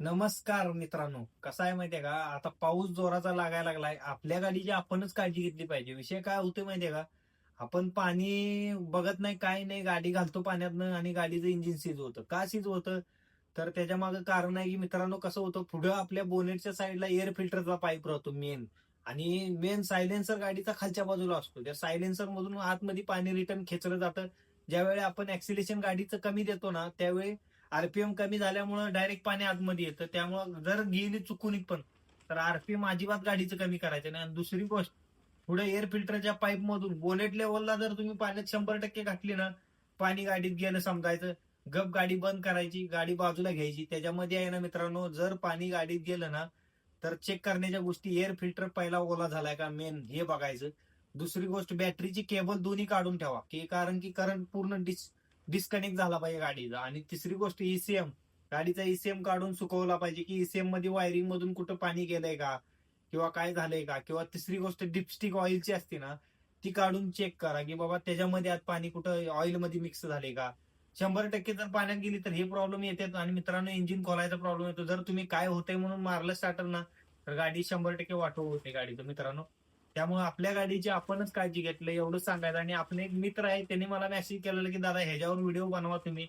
नमस्कार मित्रांनो, कसा आहे माहितीये का? आता पाऊस जोराचा लागायला लागलाय. आपल्या गाडीची आपणच काळजी घेतली पाहिजे. विषय काय होतोय माहितीये का? आपण पाणी बघत नाही, काय नाही, गाडी घालतो पाण्यातनं आणि गाडीचं इंजिन सीज होतं. का सीज होतं? तर त्याच्या मागे कारण आहे की मित्रांनो, कसं होतं, पुढं आपल्या बोनेटच्या साईडला एअर फिल्टरचा पाईप राहतो मेन. आणि मेन सायलेन्सर गाडीचा खालच्या बाजूला असतो. त्या सायलेन्सर मधून आतमध्ये पाणी रिटर्न खेचलं जातं. ज्यावेळी आपण ऍक्सिलेशन गाडीचं कमी देतो ना, त्यावेळी आरपीएम कमी झाल्यामुळे डायरेक्ट पाणी आतमध्ये येतं. त्यामुळे जर गेली चुकून पण, तर आरपीएम अजिबात गाडीचं कमी करायचं नाही. आणि दुसरी गोष्ट, पुढे एअर फिल्टरच्या पाईप मधून बोनेट लेवलला जर तुम्ही पाण्यात 100% घातली ना, पाणी गाडीत गेलं समजायचं, गप गाडी बंद करायची, गाडी बाजूला घ्यायची. त्याच्यामध्ये आहे ना मित्रांनो, जर पाणी गाडीत गेलं ना, तर चेक करण्याच्या गोष्टी, एअर फिल्टर पहिला ओला झालाय का मेन हे बघायचं. दुसरी गोष्ट, बॅटरीची केबल दोन्ही काढून ठेवा, की कारण की करंट पूर्ण डिस्कनेक्ट झाला पाहिजे गाडीचा. आणि तिसरी गोष्ट, ईसीएम, गाडीचा ईसीएम काढून सुकवला पाहिजे, की ईसीएम मध्ये वायरिंग मधून कुठं पाणी गेलंय का, किंवा काय झालंय का. किंवा तिसरी गोष्ट, डिपस्टिक ऑइलची असते ना, ती काढून चेक करा, की बाबा त्याच्यामध्ये आत पाणी कुठं ऑइल मध्ये मिक्स झाले का. 100% जर पाण्यात गेली तर हे प्रॉब्लेम येतात. आणि मित्रांनो, इंजिन खोलायचा प्रॉब्लेम येतो. जर तुम्ही काय होतंय म्हणून मारलं स्टार्टर ना, तर गाडी 100% वाटो होते गाडीचं मित्रांनो. त्यामुळे आपल्या गाडीची आपणच काळजी घेतली एवढंच सांगायचं. आणि आपले एक मित्र आहे, त्यांनी मला मेसेज केलेला की दादा ह्याच्यावर व्हिडिओ बनवा तुम्ही.